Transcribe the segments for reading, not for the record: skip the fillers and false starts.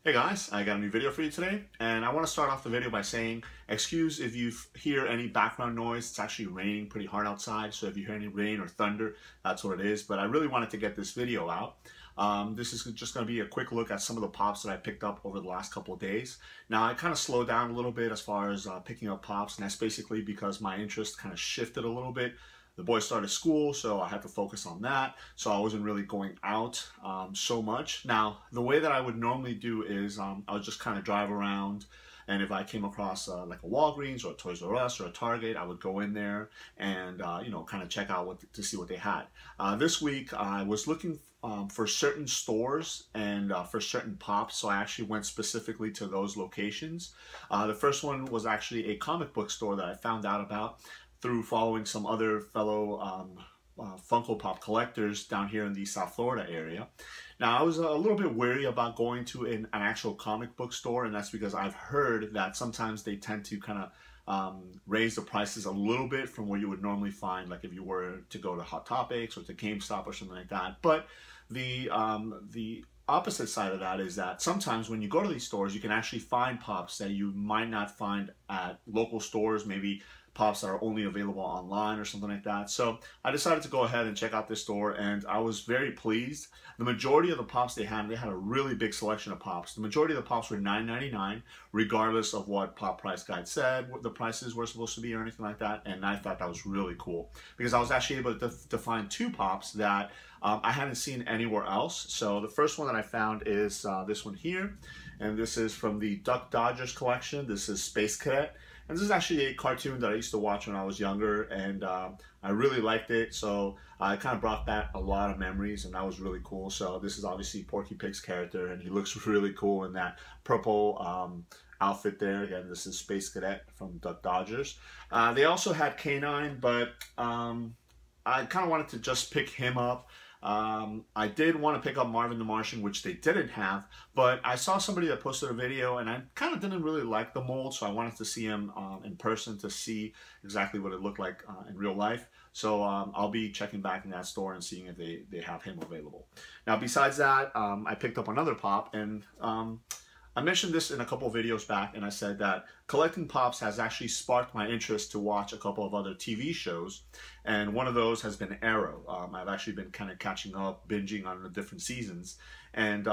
Hey guys, I got a new video for you today, and I want to start off the video by saying, excuse if you hear any background noise. It's actually raining pretty hard outside, so if you hear any rain or thunder, that's what it is. But I really wanted to get this video out. This is just going to be a quick look at some of the pops that I picked up over the last couple of days. Now, I kind of slowed down a little bit as far as picking up pops, and that's basically because my interest kind of shifted a little bit. The boys started school, so I had to focus on that. So I wasn't really going out so much. Now, the way that I would normally do is I would just kind of drive around, and if I came across like a Walgreens or a Toys R Us or a Target, I would go in there and kind of check out to see what they had. This week I was looking for certain stores and for certain pops, so I actually went specifically to those locations. The first one was actually a comic book store that I found out about through following some other fellow Funko Pop collectors down here in the South Florida area. Now, I was a little bit wary about going to an actual comic book store, and that's because I've heard that sometimes they tend to kind of raise the prices a little bit from what you would normally find, like if you were to go to Hot Topics or to GameStop or something like that. But the opposite side of that is that sometimes when you go to these stores, you can actually find pops that you might not find at local stores, maybe pops that are only available online or something like that. So I decided to go ahead and check out this store, and I was very pleased. The majority of the pops they had a really big selection of pops. The majority of the pops were $9.99, regardless of what Pop Price Guide said what the prices were supposed to be or anything like that. And I thought that was really cool because I was actually able to find two pops that I hadn't seen anywhere else. So the first one that I found is this one here, and this is from the Duck Dodgers collection. This is Space Cadet. And this is actually a cartoon that I used to watch when I was younger, and I really liked it. So it kind of brought back a lot of memories, and that was really cool. So this is obviously Porky Pig's character, and he looks really cool in that purple outfit there. Again, this is Space Cadet from Duck Dodgers. They also had K9, but I kind of wanted to just pick him up. I did want to pick up Marvin the Martian, which they didn't have, but I saw somebody that posted a video and I kind of didn't really like the mold, so I wanted to see him in person to see exactly what it looked like in real life. So I'll be checking back in that store and seeing if they have him available. Now, besides that, I picked up another pop, and I mentioned this in a couple of videos back, and I said that collecting pops has actually sparked my interest to watch a couple of other TV shows, and one of those has been Arrow. I've actually been kind of catching up, binging on the different seasons, and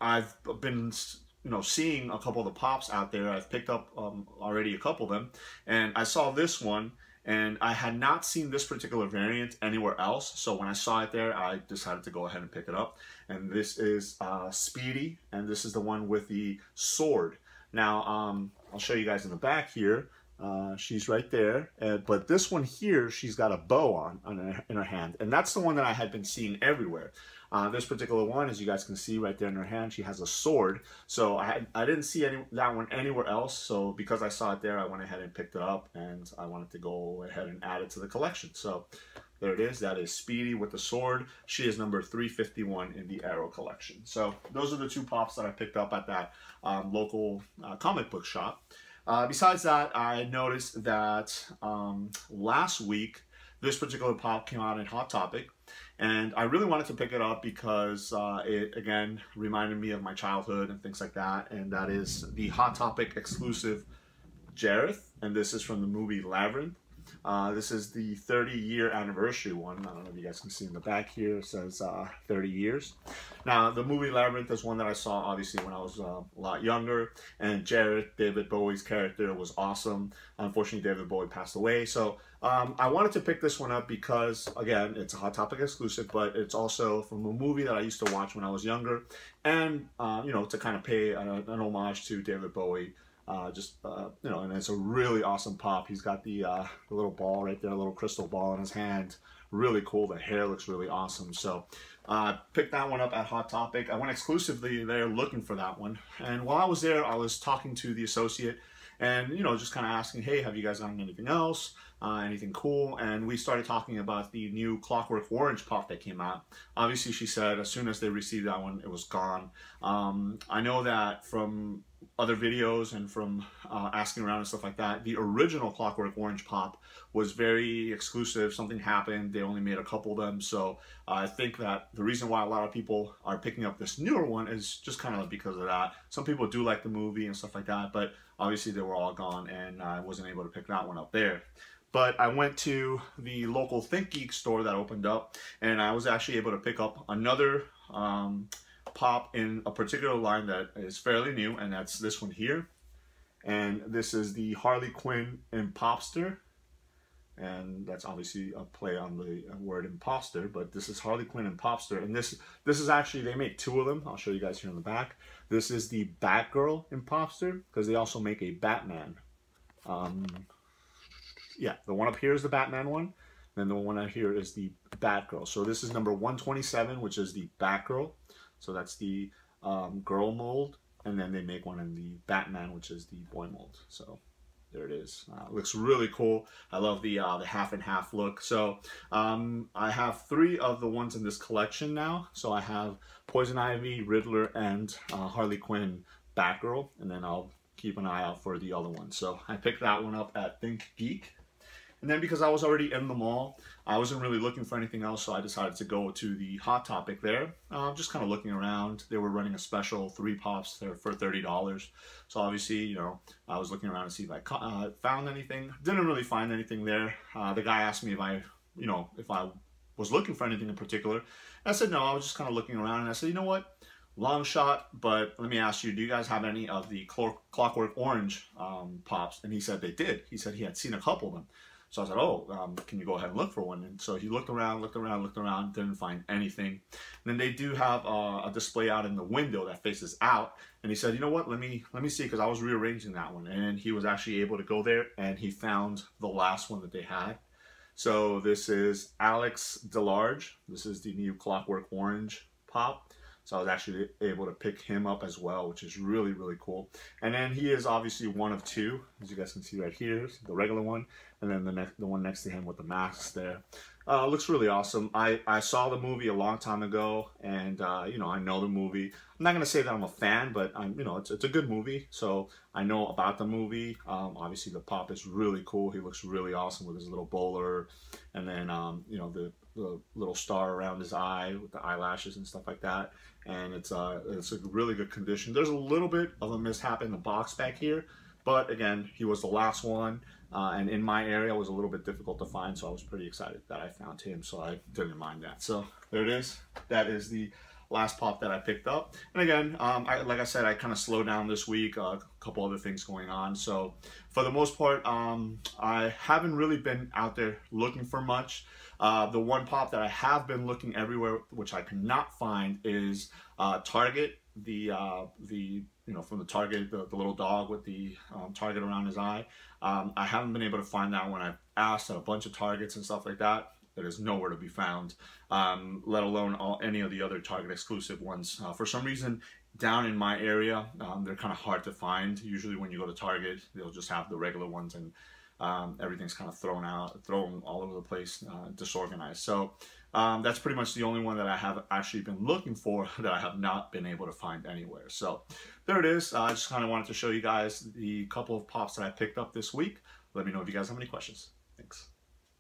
I've been seeing a couple of the pops out there. I've picked up already a couple of them, and I saw this one, and I had not seen this particular variant anywhere else, so when I saw it there, I decided to go ahead and pick it up. And this is Speedy, and this is the one with the sword. Now, I'll show you guys in the back here. She's right there, but this one here, she's got a bow in her hand, and that's the one that I had been seeing everywhere. This particular one, as you guys can see right there in her hand, she has a sword. So I didn't see that one anywhere else. So because I saw it there, I went ahead and picked it up, and I wanted to go ahead and add it to the collection. So there it is. That is Speedy with the sword. She is number 351 in the Arrow collection. So those are the two pops that I picked up at that local comic book shop. Besides that, I noticed that last week, this particular pop came out in Hot Topic, and I really wanted to pick it up because it, again, reminded me of my childhood and things like that, and that is the Hot Topic exclusive Jareth, and this is from the movie Labyrinth. This is the 30-year anniversary one. I don't know if you guys can see in the back here, it says 30 years. Now, the movie Labyrinth is one that I saw, obviously, when I was a lot younger, and Jareth, David Bowie's character, was awesome. Unfortunately, David Bowie passed away, so I wanted to pick this one up because, again, it's a Hot Topic exclusive, but it's also from a movie that I used to watch when I was younger, and, to kind of pay an homage to David Bowie. And it's a really awesome pop. He's got the little ball right there, a little crystal ball in his hand. Really cool. The hair looks really awesome. So picked that one up at Hot Topic. I went exclusively there looking for that one. And while I was there, I was talking to the associate and, just kind of asking, hey, have you guys gotten anything else? anything cool, and we started talking about the new Clockwork Orange pop that came out. Obviously, she said as soon as they received that one, it was gone. I know that from other videos and from asking around and stuff like that, the original Clockwork Orange pop was very exclusive. Something happened, they only made a couple of them, so I think that the reason why a lot of people are picking up this newer one is just kind of because of that. Some people do like the movie and stuff like that, but obviously they were all gone, and I wasn't able to pick that one up there. But I went to the local ThinkGeek store that opened up, and I was actually able to pick up another pop in a particular line that is fairly new, and that's this one here. And this is the Harley Quinn Impopster, and that's obviously a play on the word imposter, but this is Harley Quinn Impopster, and this is actually, they make two of them. I'll show you guys here in the back. This is the Batgirl Impopster, because they also make a Batman. Yeah, the one up here is the Batman one, and the one out here is the Batgirl. So this is number 127, which is the Batgirl. So that's the girl mold, and then they make one in the Batman, which is the boy mold. So there it is. Looks really cool. I love the half and half look. So I have 3 of the ones in this collection now. So I have Poison Ivy, Riddler, and Harley Quinn Batgirl, and then I'll keep an eye out for the other one. So I picked that one up at ThinkGeek. And then because I was already in the mall, I wasn't really looking for anything else, so I decided to go to the Hot Topic there. Just kind of looking around. They were running a special 3 pops there for $30. So obviously, you know, I was looking around to see if I found anything. Didn't really find anything there. The guy asked me if I was looking for anything in particular. And I said no, I was just kind of looking around, and I said, you know what? Long shot, but let me ask you, do you guys have any of the Clockwork Orange pops? And he said they did. He said he had seen a couple of them. So I said, oh, can you go ahead and look for one? And so he looked around, didn't find anything. And then they do have a display out in the window that faces out. And he said, you know what, let me see, because I was rearranging that one. And he was actually able to go there, and he found the last one that they had. So this is Alex DeLarge. This is the new Clockwork Orange pop. So I was actually able to pick him up as well, which is really, really cool. And then he is obviously one of 2, as you guys can see right here, the regular one, and then the one next to him with the masks there. Looks really awesome. I saw the movie a long time ago, and you know, I know the movie. I'm not gonna say that I'm a fan, but you know, it's a good movie, so I know about the movie. Obviously, the pop is really cool. He looks really awesome with his little bowler, and then you know, the little star around his eye with the eyelashes and stuff like that. And it's a really good condition. There's a little bit of a mishap in the box back here, but again, he was the last one, and in my area it was a little bit difficult to find, so I was pretty excited that I found him, so I didn't mind that. So there it is. That is the last pop that I picked up. And again, like I said, I kind of slowed down this week, a couple other things going on. So for the most part, I haven't really been out there looking for much. The one pop that I have been looking everywhere, which I cannot find, is Target. You know, from the Target, the little dog with the target around his eye. I haven't been able to find that one. I've asked at a bunch of Targets and stuff like that. It is nowhere to be found, let alone any of the other Target exclusive ones. For some reason, down in my area, they're kind of hard to find. Usually when you go to Target, they'll just have the regular ones, and everything's kind of thrown all over the place, disorganized. So that's pretty much the only one that I have actually been looking for that I have not been able to find anywhere. So there it is. I just kind of wanted to show you guys the couple of pops that I picked up this week. Let me know if you guys have any questions. Thanks.